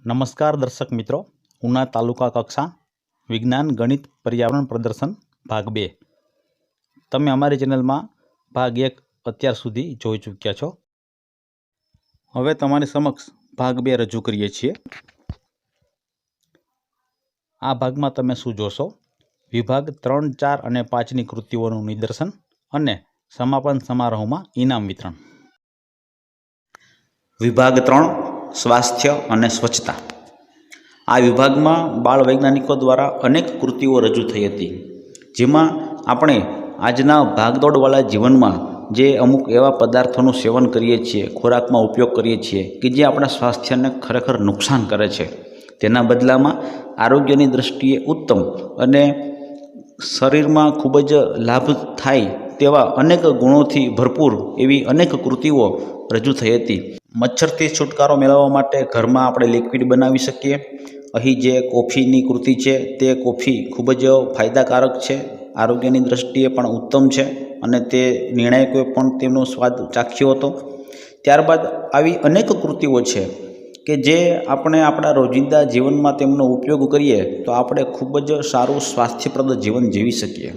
नमस्कार दर्शक मित्रों, उना तालुका कक्षा विज्ञान गणित पर्यावरण प्रदर्शन भाग 2 तमे अमारी चेनल में भाग 1 अत्यार सुधी जोई चूक्या छो। हवे तमारी समक्ष भाग 2 रजू करीए छीए। आ भाग में तमे शुं जोशो? विभाग 3, 4 અને 5 ની કૃતિઓનું નિદર્શન અને સમાપન સમારોહમાં ઇનામ વિતરણ। વિભાગ 3 સ્વાસ્થ્ય અને સ્વચ્છતા। આ વિભાગમાં બાળ વૈજ્ઞાનિકો દ્વારા અનેક કૃતિઓ રજૂ થઈ હતી, જેમાં આપણે આજના ભાગદોડવાળા જીવનમાં જે અમુક એવા પદાર્થોનું સેવન કરીએ છીએ, ખોરાકમાં ઉપયોગ કરીએ છીએ કે જે આપણા સ્વાસ્થ્યને ખરેખર નુકસાન કરે છે, તેના બદલામાં આરોગ્યની દૃષ્ટિએ ઉત્તમ અને શરીરમાં ખૂબ જ લાભ થાય તેવા અનેક ગુણોથી ભરપૂર એવી અનેક કૃતિઓ રજૂ થઈ હતી। મચ્છરથી છુટકારો મેળવવા માટે ઘરમાં આપણે લિક્વિડ બનાવી શકીએ। અહીં જે કોફીની કૃતિ છે તે કોફી ખૂબ જ ફાયદાકારક છે, આરોગ્યની દૃષ્ટિએ પણ ઉત્તમ છે અને તે નિર્ણાયકોએ પણ તેનો સ્વાદ ચાખ્યો હતો। ત્યારબાદ આવી અનેક કૃતિઓ છે કે જે આપણે આપણા રોજિંદા જીવનમાં તેમનો ઉપયોગ કરીએ તો આપણે ખૂબ જ સારું સ્વાસ્થ્યપ્રદ જીવન જીવી શકીએ।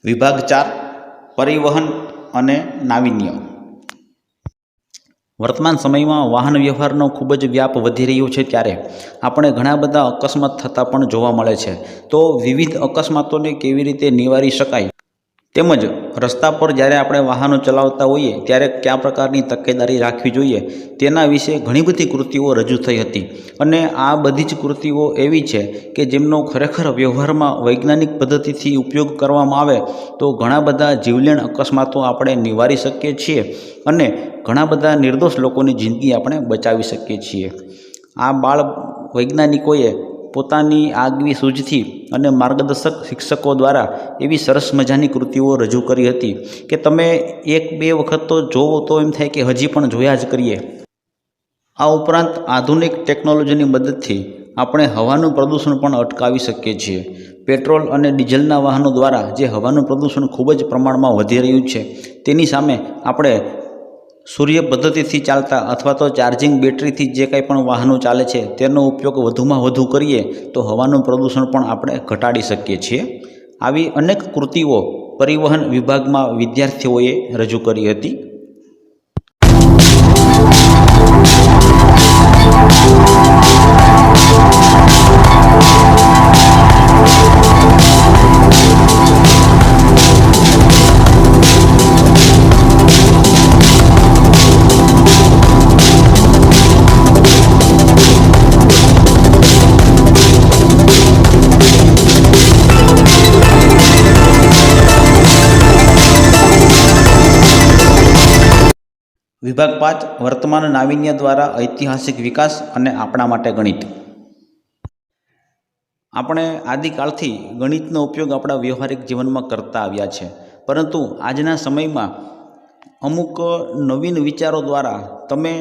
વિભાગ 4 પરિવહન અને નાવીન્ય। વર્તમાન સમયમાં વાહન વ્યવહારનો ખૂબ જ વ્યાપ વધી રહ્યો છે, ત્યારે આપણે ઘણા બધા અકસ્માત થતા પણ જોવા મળે છે। તો વિવિધ અકસ્માતોને કેવી રીતે નિવારી શકાય, તેમજ રસ્તા પર જ્યારે આપણે વાહનો ચલાવતા હોઈએ ત્યારે કયા પ્રકારની તકેદારી રાખવી જોઈએ તેના વિશે ઘણી બધી કૃતિઓ રજૂ થઈ હતી। અને આ બધી જ કૃતિઓ એવી છે કે જેમનો ખરેખર વ્યવહારમાં વૈજ્ઞાનિક પદ્ધતિથી ઉપયોગ કરવામાં આવે તો ઘણા બધા જીવલેણ અકસ્માતો આપણે નિવારી શકીએ છીએ અને ઘણા બધા નિર્દોષ લોકોની જિંદગી આપણે બચાવી શકીએ છીએ। આ બાળ વૈજ્ઞાનિકોએ પોતાની આગવી સૂઝથી અને માર્ગદર્શક શિક્ષકો દ્વારા એવી સરસ મજાની કૃતિઓ રજૂ કરી હતી કે તમે 1-2 વખત તો જોવો તો એમ થાય કે હજી પણ જોયા જ કરીએ। આ ઉપરાંત આધુનિક ટેકનોલોજીની મદદથી આપણે હવાનું પ્રદૂષણ પણ અટકાવી શકીએ છીએ। પેટ્રોલ અને ડીઝલના વાહનો દ્વારા જે હવાનું પ્રદૂષણ ખૂબ જ પ્રમાણમાં વધી રહ્યું છે, તેની સામે આપણે સૂર્ય પદ્ધતિથી ચાલતા અથવા તો ચાર્જિંગ બેટરીથી જે કંઈ પણ વાહનો ચાલે છે તેનો ઉપયોગ વધુમાં વધુ કરીએ તો હવાનું પ્રદૂષણ પણ આપણે ઘટાડી શકીએ છીએ। આવી અનેક કૃતિઓ પરિવહન વિભાગમાં વિદ્યાર્થીઓએ રજૂ કરી હતી। વિભાગ 5 વર્તમાન નાવીન્ય દ્વારા ઐતિહાસિક વિકાસ અને આપણા માટે ગણિત। આપણે આદિકાળથી ગણિતનો ઉપયોગ આપણા વ્યવહારિક જીવનમાં કરતા આવ્યા છે, પરંતુ આજના સમયમાં અમુક નવીન વિચારો દ્વારા તમે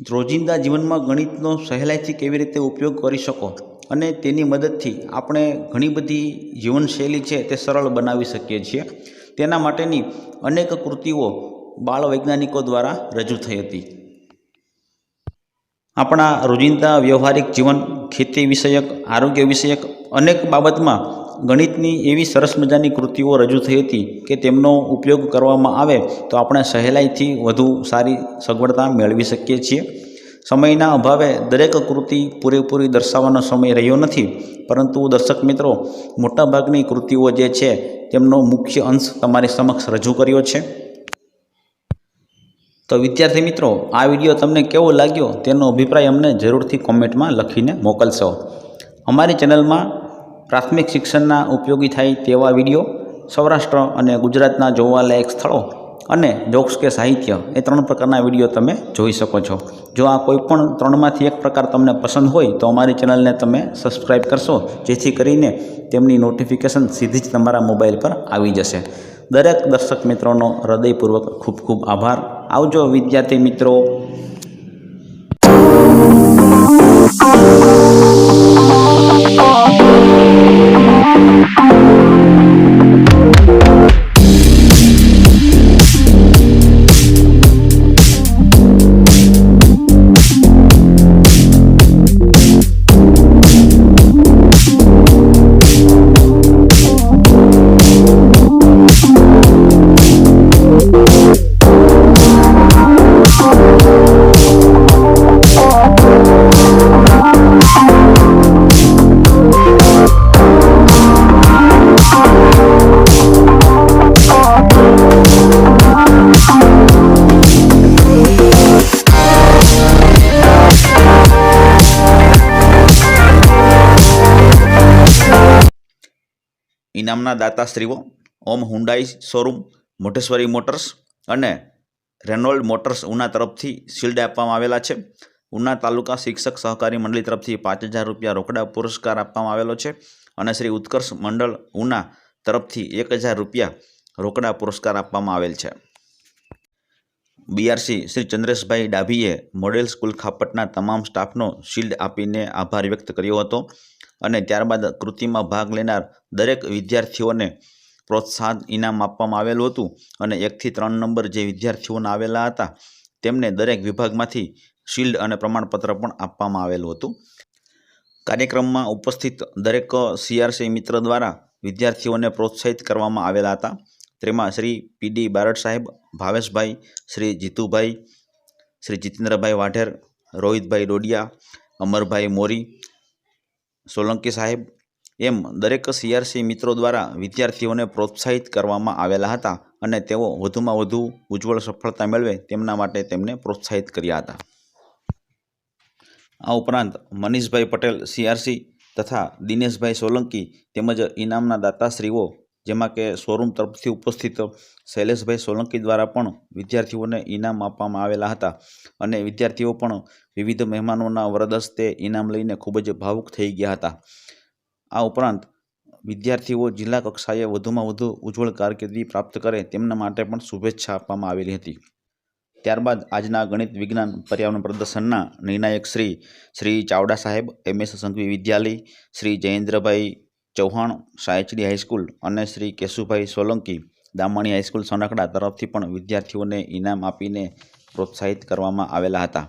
રોજિંદા જીવનમાં ગણિતનો સહેલાઈથી કેવી રીતે ઉપયોગ કરી શકો અને તેની મદદથી આપણે ઘણી બધી જીવનશૈલી છે તે સરળ બનાવી શકીએ છીએ, તેના માટેની અનેક કૃતિઓ બાળ વૈજ્ઞાનિકો દ્વારા રજૂ થઈ હતી. આપણા રોજિંદા વ્યવહારિક જીવન, ખેતી વિષયક, આરોગ્ય વિષયક અનેક બાબતમાં ગણિતની એવી સરસ મજાની કૃતિઓ રજૂ થઈ હતી કે તેમનો ઉપયોગ કરવામાં આવે તો આપણે સહેલાઈથી વધુ સારી સગવડતા મેળવી શકીએ છીએ. સમયના અભાવે દરેક કૃતિ પૂરેપૂરી દર્શાવવાનો સમય રહ્યો નથી, પરંતુ દર્શક મિત્રો, મોટાભાગની કૃતિઓ જે છે તેમનો મુખ્ય અંશ તમારી સમક્ષ રજૂ કર્યો છે. તો વિદ્યાર્થી મિત્રો, આ વિડીયો તમને કેવો લાગ્યો તેનો અભિપ્રાય અમને જરૂરથી કોમેન્ટમાં લખીને મોકલશો. અમારી ચેનલમાં પ્રાથમિક શિક્ષણના ઉપયોગી થાય તેવા વિડીયો, સૌરાષ્ટ્ર અને ગુજરાતના જોવાલાયક સ્થળો અને જોક્સ કે સાહિત્ય, એ 3 પ્રકારના વિડીયો તમે જોઈ શકો છો. જો આ કોઈ પણ 3માંથી એક પ્રકાર તમને પસંદ હોય તો અમારી ચેનલને તમે સબસ્ક્રાઈબ કરશો, જેથી કરીને તેમની નોટિફિકેશન સીધી જ તમારા મોબાઈલ પર આવી જશે. દરેક દર્શક મિત્રોનો હૃદયપૂર્વક ખૂબ ખૂબ આભાર. આવજો વિદ્યાર્થી મિત્રો. ઇનામના દાતાશ્રીઓ ઓમ હુન્ડાઈ શોરૂમ, મોઢેશ્વરી મોટર્સ અને રેનોલ્ડ મોટર્સ ઉના તરફથી શિલ્ડ આપવામાં આવેલા છે. ઉના તાલુકા શિક્ષક સહકારી મંડળી તરફથી 5,000 રૂપિયા રોકડા પુરસ્કાર આપવામાં આવેલો છે અને શ્રી ઉત્કર્ષ મંડળ ઉના તરફથી 1,000 રૂપિયા રોકડા પુરસ્કાર આપવામાં આવેલ છે. BRC Shri Chandreshbhai ડાભીએ model school ખાપટના તમામ સ્ટાફનો શિલ્ડ આપીને આભાર વ્યક્ત કર્યો હતો અને ત્યારબાદ કૃતિમાં ભાગ લેનાર દરેક વિદ્યાર્થીઓને પ્રોત્સાહન ઇનામ આપવામાં આવેલું હતું અને 1 થી 3 નંબર જે વિદ્યાર્થીઓના આવેલા હતા તેમને દરેક વિભાગમાંથી શિલ્ડ અને પ્રમાણપત્ર પણ આપવામાં આવેલું હતું. કાર્યક્રમમાં ઉપસ્થિત દરેક સીઆરસી મિત્ર દ્વારા વિદ્યાર્થીઓને પ્રોત્સાહિત કરવામાં આવેલા હતા. તેમાં શ્રી પીડી બારડ સાહેબ, ભાવેશભાઈ, શ્રી જીતુભાઈ, શ્રી જીતેન્દ્રભાઈ વાઢેર, રોહિતભાઈ ડોડિયા, અમરભાઈ મોરી, સોલંકી સાહેબ એમ દરેક સીઆરસી મિત્રો દ્વારા વિદ્યાર્થીઓને પ્રોત્સાહિત કરવામાં આવેલા હતા અને તેઓ વધુમાં વધુ ઉજ્જવળ સફળતા મેળવે તેમના માટે તેમને પ્રોત્સાહિત કર્યા હતા. આ ઉપરાંત મનીષભાઈ પટેલ સીઆરસી તથા દિનેશભાઈ સોલંકી તેમજ ઇનામના દાતાશ્રીઓ જેમાં કે શોરૂમ તરફથી ઉપસ્થિત શૈલેષભાઈ સોલંકી દ્વારા પણ વિદ્યાર્થીઓને ઇનામ આપવામાં આવેલા હતા અને વિદ્યાર્થીઓ પણ વિવિધ મહેમાનોના વરદ હસ્તે ઇનામ લઈને ખૂબ જ ભાવુક થઈ ગયા હતા. આ ઉપરાંત વિદ્યાર્થીઓ જિલ્લા કક્ષાએ વધુમાં વધુ ઉજ્જવળ કારકિર્દી પ્રાપ્ત કરે તેમના માટે પણ શુભેચ્છા આપવામાં આવેલી હતી. ત્યારબાદ આજના ગણિત વિજ્ઞાન પર્યાવરણ પ્રદર્શનના નિર્ણાયક શ્રી ચાવડા સાહેબ, MS સંઘવી વિદ્યાલય, શ્રી જયેન્દ્રભાઈ ચૌહાણ સાયચડી હાઈસ્કૂલ અને શ્રી કેશુભાઈ સોલંકી દામાણી હાઈસ્કૂલ સોનાકડા તરફથી પણ વિદ્યાર્થીઓને ઇનામ આપીને પ્રોત્સાહિત કરવામાં આવેલા હતા.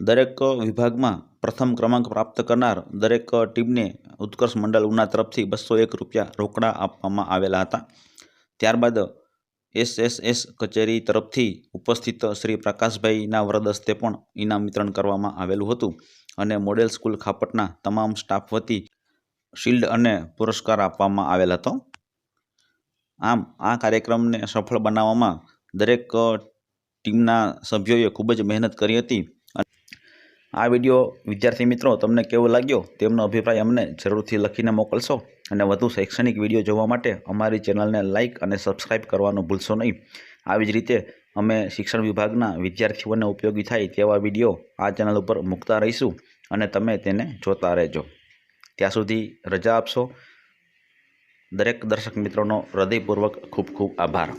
દરેક વિભાગમાં પ્રથમ ક્રમાંક પ્રાપ્ત કરનાર દરેક ટીમને ઉત્કર્ષ મંડળ ઉના તરફથી 201 રૂપિયા રોકડા આપવામાં આવેલા હતા. ત્યારબાદ SSS કચેરી તરફથી ઉપસ્થિત શ્રી પ્રકાશભાઈના વરદ હસ્તે પણ ઇનામ વિતરણ કરવામાં આવેલું હતું અને મોડેલ સ્કૂલ ખાપટના તમામ સ્ટાફ વતી શિલ્ડ અને પુરસ્કાર આપવામાં આવેલ હતો. આમ આ કાર્યક્રમને સફળ બનાવવામાં દરેક ટીમના સભ્યોએ ખૂબ જ મહેનત કરી હતી. આ વિડીયો વિદ્યાર્થી મિત્રો તમને કેવો લાગ્યો તેમનો અભિપ્રાય અમને જરૂરથી લખીને મોકલશો અને વધુ શૈક્ષણિક વિડીયો જોવા માટે અમારી ચેનલને લાઇક અને સબસ્ક્રાઈબ કરવાનું ભૂલશો નહીં. આવી જ રીતે અમે શિક્ષણ વિભાગના વિદ્યાર્થીઓને ઉપયોગી થાય તેવા વિડીયો આ ચેનલ ઉપર મૂકતા રહીશું અને તમે તેને જોતા રહેજો. ત્યાં સુધી રજા આપશો. દરેક દર્શક મિત્રોનો હૃદયપૂર્વક ખૂબ ખૂબ આભાર.